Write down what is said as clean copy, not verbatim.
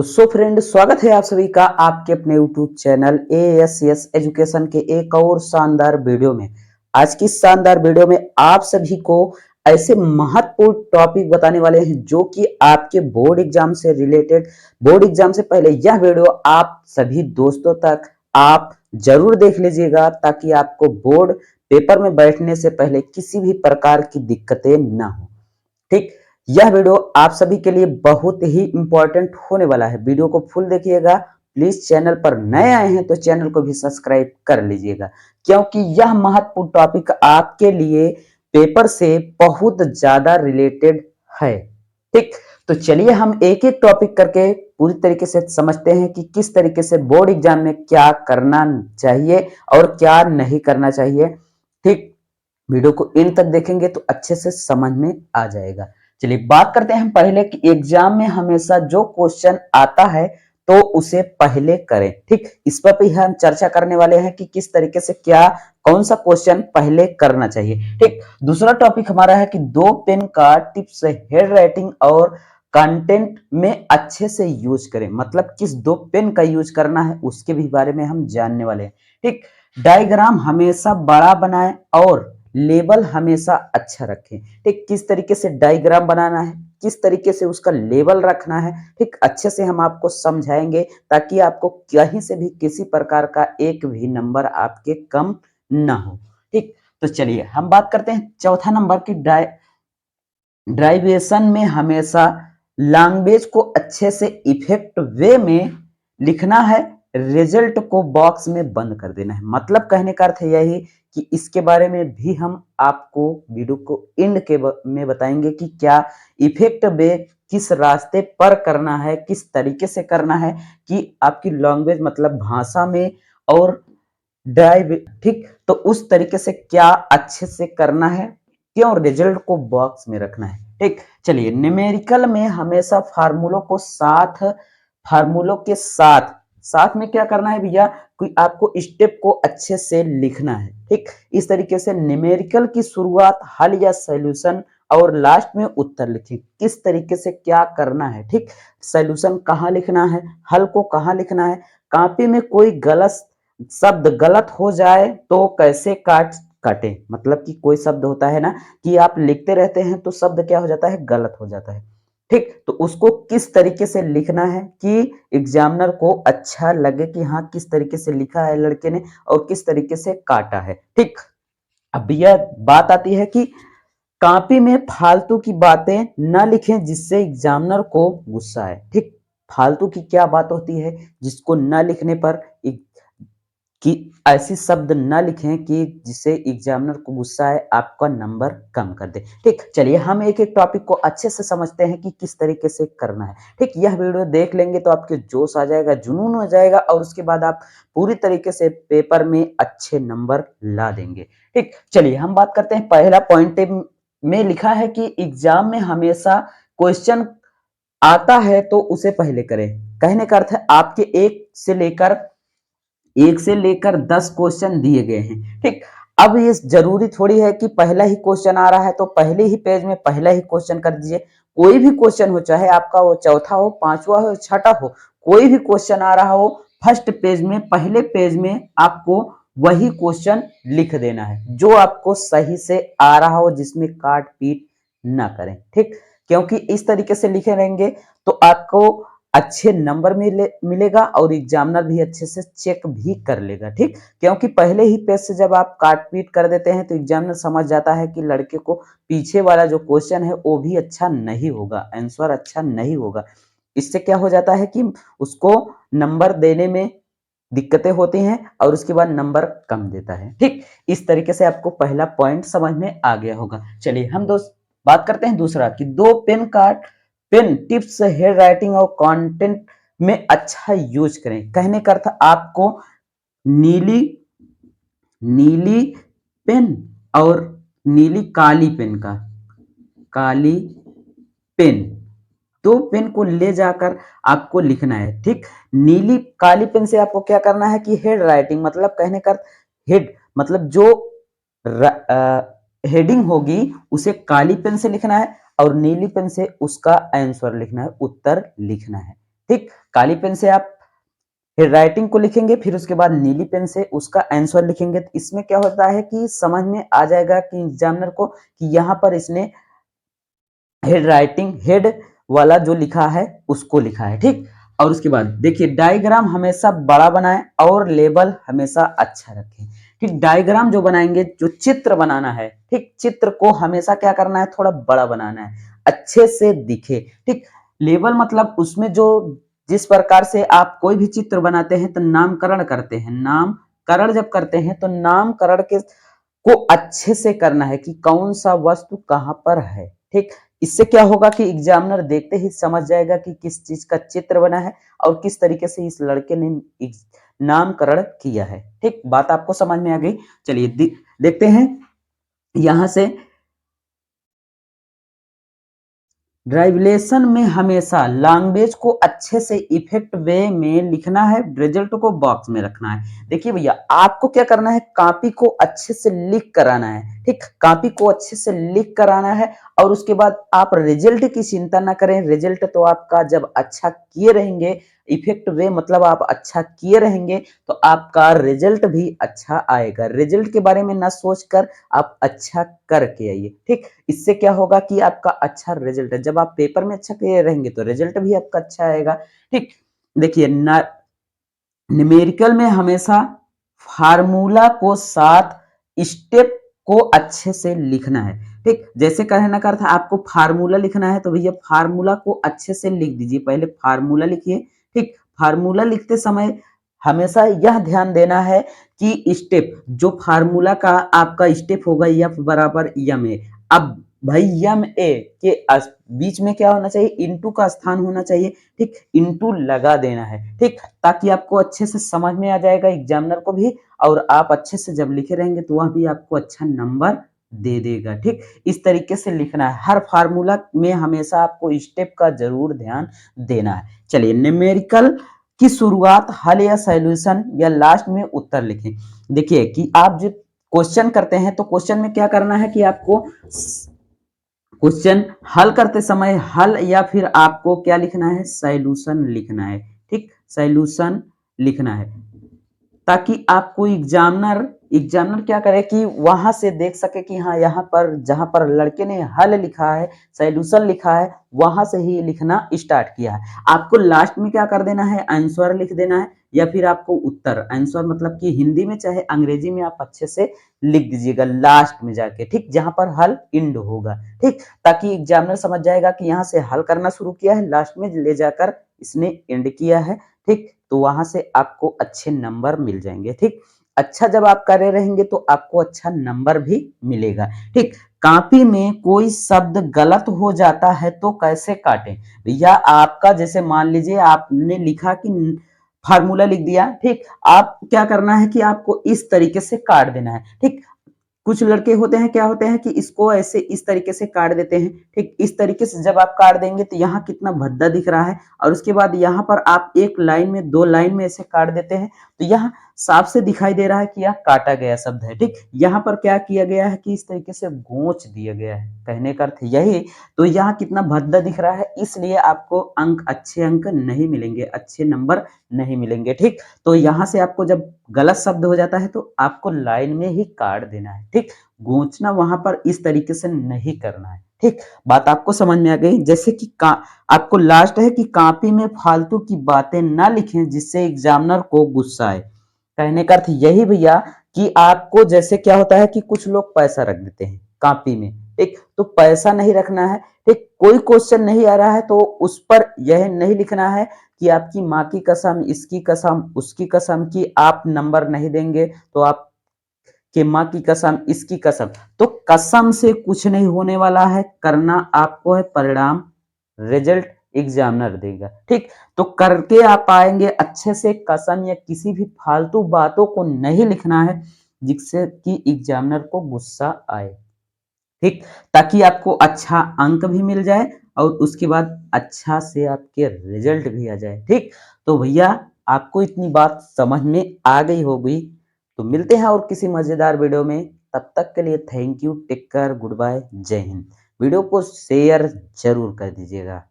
तो so friend, स्वागत है आप सभी का आपके अपने यूट्यूब चैनल एएसएस एजुकेशन के एक और शानदार वीडियो में। आज की शानदार वीडियो में आप सभी को ऐसे महत्वपूर्ण टॉपिक बताने वाले हैं जो कि आपके बोर्ड एग्जाम से रिलेटेड, बोर्ड एग्जाम से पहले यह वीडियो आप सभी दोस्तों तक आप जरूर देख लीजिएगा ताकि आपको बोर्ड पेपर में बैठने से पहले किसी भी प्रकार की दिक्कतें ना हो। ठीक, यह वीडियो आप सभी के लिए बहुत ही इंपॉर्टेंट होने वाला है। वीडियो को फुल देखिएगा। प्लीज चैनल पर नए आए हैं तो चैनल को भी सब्सक्राइब कर लीजिएगा क्योंकि यह महत्वपूर्ण टॉपिक आपके लिए पेपर से बहुत ज्यादा रिलेटेड है। ठीक, तो चलिए हम एक एक टॉपिक करके पूरी तरीके से समझते हैं कि किस तरीके से बोर्ड एग्जाम में क्या करना चाहिए और क्या नहीं करना चाहिए। ठीक, वीडियो को इन तक देखेंगे तो अच्छे से समझ में आ जाएगा। चलिए बात करते हैं हम पहले कि एग्जाम में हमेशा जो क्वेश्चन आता है तो उसे पहले करें। ठीक, इस पर भी हम चर्चा करने वाले हैं कि किस तरीके से क्या कौन सा क्वेश्चन पहले करना चाहिए। ठीक, दूसरा टॉपिक हमारा है कि दो पेन का टिप्स हेड राइटिंग और कंटेंट में अच्छे से यूज करें, मतलब किस दो पेन का यूज करना है उसके भी बारे में हम जानने वाले हैं। ठीक, डायग्राम हमेशा बड़ा बनाएं और लेबल हमेशा अच्छा रखें। ठीक, किस तरीके से डायग्राम बनाना है, किस तरीके से उसका लेबल रखना है, ठीक अच्छे से हम आपको समझाएंगे ताकि आपको कहीं से भी किसी प्रकार का एक भी नंबर आपके कम ना हो। ठीक, तो चलिए हम बात करते हैं चौथा नंबर की ड्राइवेशन में हमेशा लैंग्वेज को अच्छे से इफेक्ट वे में लिखना है, रिजल्ट को बॉक्स में बंद कर देना है। मतलब कहने का अर्थ यही कि इसके बारे में भी हम आपको वीडियो को एंड के में बताएंगे कि क्या इफेक्ट वे किस रास्ते पर करना है, किस तरीके से करना है कि आपकी लैंग्वेज मतलब भाषा में और ड्राइव। ठीक, तो उस तरीके से क्या अच्छे से करना है, क्यों रिजल्ट को बॉक्स में रखना है। ठीक, चलिए न्यूमेरिकल में हमेशा फार्मूलों के साथ साथ में क्या करना है भैया, कोई आपको स्टेप को अच्छे से लिखना है। ठीक, इस तरीके से न्यूमेरिकल की शुरुआत हल या सॉल्यूशन और लास्ट में उत्तर लिखें। किस तरीके से क्या करना है। ठीक, सॉल्यूशन कहाँ लिखना है, हल को कहाँ लिखना है, कॉपी में कोई गलत शब्द गलत हो जाए तो कैसे काटे, मतलब कि कोई शब्द होता है ना कि आप लिखते रहते हैं तो शब्द क्या हो जाता है, गलत हो जाता है। ठीक, तो उसको किस तरीके से लिखना है कि एग्जामिनर को अच्छा लगे कि हाँ किस तरीके से लिखा है लड़के ने और किस तरीके से काटा है। ठीक, अब यह बात आती है कि कॉपी में फालतू की बातें न लिखें जिससे एग्जामिनर को गुस्सा आए। ठीक, फालतू की क्या बात होती है जिसको न लिखने पर कि ऐसी शब्द न लिखें कि जिससे एग्जामिनर को गुस्सा आए, आपका नंबर कम कर दे। ठीक, चलिए हम एक एक टॉपिक को अच्छे से समझते हैं कि किस तरीके से करना है। ठीक, यह वीडियो देख लेंगे तो आपके जोश आ जाएगा, जुनून हो जाएगा और उसके बाद आप पूरी तरीके से पेपर में अच्छे नंबर ला देंगे। ठीक, चलिए हम बात करते हैं। पहला पॉइंट में लिखा है कि एग्जाम में हमेशा क्वेश्चन आता है तो उसे पहले करें। कहने का अर्थ है आपके एक से लेकर 10 क्वेश्चन दिए गए हैं। ठीक, अब ये जरूरी थोड़ी है कि पहला ही क्वेश्चन आ रहा है तो पहले ही पेज में पहला ही क्वेश्चन कर दीजिए। कोई भी क्वेश्चन हो, चाहे आपका वो चौथा हो, पांचवा हो, छठा हो, कोई भी क्वेश्चन आ रहा हो, फर्स्ट पेज में पहले पेज में आपको वही क्वेश्चन लिख देना है जो आपको सही से आ रहा हो, जिसमें काट पीट ना करें। ठीक, क्योंकि इस तरीके से लिखे रहेंगे तो आपको अच्छे नंबर मिलेगा और एग्जामिनर भी अच्छे से चेक भी कर लेगा। ठीक, क्योंकि पहले ही पेज से जब आप काट पीट कर देते हैं तो एग्जामिनर समझ जाता है कि लड़के को पीछे वाला जो क्वेश्चन है वो भी अच्छा नहीं होगा, आंसर अच्छा नहीं होगा। इससे क्या हो जाता है कि उसको नंबर देने में दिक्कतें होती हैं और उसके बाद नंबर कम देता है। ठीक, इस तरीके से आपको पहला पॉइंट समझ में आ गया होगा। चलिए हम दोस्त बात करते हैं दूसरा कि दो पेन टिप्स हेड राइटिंग और कंटेंट में अच्छा यूज करें। कहने का अर्थ आपको नीली नीली पेन और नीली काली पेन का काली पेन, दो पेन को ले जाकर आपको लिखना है। ठीक, नीली काली पेन से आपको क्या करना है कि हेड राइटिंग, मतलब कहने का हेड मतलब जो हेडिंग होगी उसे काली पेन से लिखना है और नीली पेन से उसका आंसर लिखना है, उत्तर लिखना है। ठीक, काली पेन से आप फिर राइटिंग को लिखेंगे, फिर उसके बाद नीली पेन से उसका आंसर लिखेंगे। तो इसमें क्या होता है कि समझ में आ जाएगा कि एग्जामिनर को कि यहाँ पर इसने हेड राइटिंग हेड वाला जो लिखा है उसको लिखा है। ठीक, और उसके बाद देखिए डायग्राम हमेशा बड़ा बनाएं और लेबल हमेशा अच्छा रखें। ठीक, डायग्राम जो बनाएंगे, जो चित्र बनाना है, ठीक, चित्र को हमेशा क्या करना है, थोड़ा बड़ा बनाना है, अच्छे से दिखे। ठीक, लेबल मतलब उसमें जो जिस प्रकार से आप कोई भी चित्र बनाते हैं तो नामकरण करते हैं, नामकरण जब करते हैं तो नामकरण के को अच्छे से करना है कि कौन सा वस्तु कहां पर है। ठीक, इससे क्या होगा कि एग्जामिनर देखते ही समझ जाएगा कि किस चीज का चित्र बना है और किस तरीके से इस लड़के ने नामकरण किया है। ठीक, बात आपको समझ में आ गई। चलिए देखते हैं यहां से ड्राइवलेशन में हमेशा लैंग्वेज को अच्छे से इफेक्ट वे में लिखना है, रिजल्ट को बॉक्स में रखना है। देखिए भैया, आपको क्या करना है, कॉपी को अच्छे से लिख कर आना है। ठीक, कॉपी को अच्छे से लिख कर आना है और उसके बाद आप रिजल्ट की चिंता ना करें। रिजल्ट तो आपका जब अच्छा किए रहेंगे, इफेक्ट वे मतलब आप अच्छा किए रहेंगे तो आपका रिजल्ट भी अच्छा आएगा। रिजल्ट के बारे में ना सोचकर आप अच्छा करके आइए। ठीक, इससे क्या होगा कि आपका अच्छा रिजल्ट है। जब आप पेपर में अच्छा किए रहेंगे तो रिजल्ट भी आपका अच्छा आएगा। ठीक, देखिए न्यूमेरिकल में हमेशा फार्मूला को साथ स्टेप को अच्छे से लिखना है। ठीक, जैसे कहने का अर्थ आपको फार्मूला लिखना है तो भैया फार्मूला को अच्छे से लिख दीजिए। पहले फार्मूला लिखिए। ठीक, फार्मूला लिखते समय हमेशा यह ध्यान देना है कि स्टेप जो फार्मूला का आपका स्टेप होगा एफ बराबर एम ए। अब भाई एम ए के बीच में क्या होना चाहिए, इनटू का स्थान होना चाहिए। ठीक, इनटू लगा देना है। ठीक, ताकि आपको अच्छे से समझ में आ जाएगा एग्जामिनर को भी, और आप अच्छे से जब लिखे रहेंगे तो वह भी आपको अच्छा नंबर दे देगा। ठीक, इस तरीके से लिखना है। हर फार्मूला में हमेशा आपको स्टेप का जरूर ध्यान देना है। चलिए न्यूमेरिकल की शुरुआत हल या सॉल्यूशन या लास्ट में उत्तर लिखें। देखिए कि आप जो क्वेश्चन करते हैं तो क्वेश्चन में क्या करना है कि आपको क्वेश्चन हल करते समय हल या फिर आपको क्या लिखना है, सॉल्यूशन लिखना है। ठीक, सॉल्यूशन लिखना है ताकि आपको एग्जामिनर एग्जामिनर क्या करे कि वहां से देख सके कि हाँ यहाँ पर जहां पर लड़के ने हल लिखा है, सॉल्यूशन लिखा है, वहां से ही लिखना स्टार्ट किया है। आपको लास्ट में क्या कर देना है, आंसर लिख देना है या फिर आपको उत्तर। आंसर मतलब कि हिंदी में चाहे अंग्रेजी में आप अच्छे से लिख दीजिएगा लास्ट में जाके। ठीक, जहां पर हल इंड होगा। ठीक, ताकि एग्जामिनर समझ जाएगा कि यहाँ से हल करना शुरू किया है, लास्ट में ले जाकर इसने एंड किया है। ठीक, तो वहां से आपको अच्छे नंबर मिल जाएंगे। ठीक, अच्छा जब आप कर रहे रहेंगे तो आपको अच्छा नंबर भी मिलेगा। ठीक, कॉपी में कोई शब्द गलत हो जाता है तो कैसे काटें। भैया आपका जैसे मान लीजिए आपने लिखा कि फार्मूला लिख दिया। ठीक, आप क्या करना है कि आपको इस तरीके से काट देना है। ठीक, कुछ लड़के होते हैं क्या होते हैं कि इसको ऐसे इस तरीके से काट देते हैं। ठीक, इस तरीके से जब आप काट देंगे तो यहाँ कितना भद्दा दिख रहा है, और उसके बाद यहाँ पर आप एक लाइन में दो लाइन में ऐसे काट देते हैं तो यहाँ साफ से दिखाई दे रहा है कि यह काटा गया शब्द है। ठीक, यहाँ पर क्या किया गया है कि इस तरीके से गोंच दिया गया है, कहने का अर्थ यही। तो यहाँ कितना भद्दा दिख रहा है, इसलिए आपको अच्छे अंक नहीं मिलेंगे, अच्छे नंबर नहीं मिलेंगे। ठीक, तो यहाँ से आपको जब गलत शब्द हो जाता है तो आपको लाइन में ही काट देना है। ठीक, गोंचना वहां पर इस तरीके से नहीं करना है। ठीक, बात आपको समझ में आ गई। जैसे कि आपको लास्ट है कि कॉपी में फालतू की बातें ना लिखें जिससे एग्जामिनर को गुस्सा आए। कहने का अर्थ यही भैया कि आपको जैसे क्या होता है कि कुछ लोग पैसा रख देते हैं कॉपी में। ठीक, तो पैसा नहीं रखना है। ठीक, कोई क्वेश्चन नहीं आ रहा है तो उस पर यह नहीं लिखना है कि आपकी माँ की कसम, इसकी कसम, उसकी कसम कि आप नंबर नहीं देंगे, तो आप कि माँ की कसम, इसकी कसम। तो कसम से कुछ नहीं होने वाला है, करना आपको है, परिणाम रिजल्ट एग्जामिनर देगा। ठीक, तो करके आप पाएंगे अच्छे से। कसम या किसी भी फालतू बातों को नहीं लिखना है जिससे कि एग्जामिनर को गुस्सा आए। ठीक, ताकि आपको अच्छा अंक भी मिल जाए और उसके बाद अच्छा से आपके रिजल्ट भी आ जाए। ठीक, तो भैया आपको इतनी बात समझ में आ गई होगी। तो मिलते हैं और किसी मजेदार वीडियो में। तब तक के लिए thank you, take care, goodbye, जय हिंद। वीडियो को शेयर जरूर कर दीजिएगा।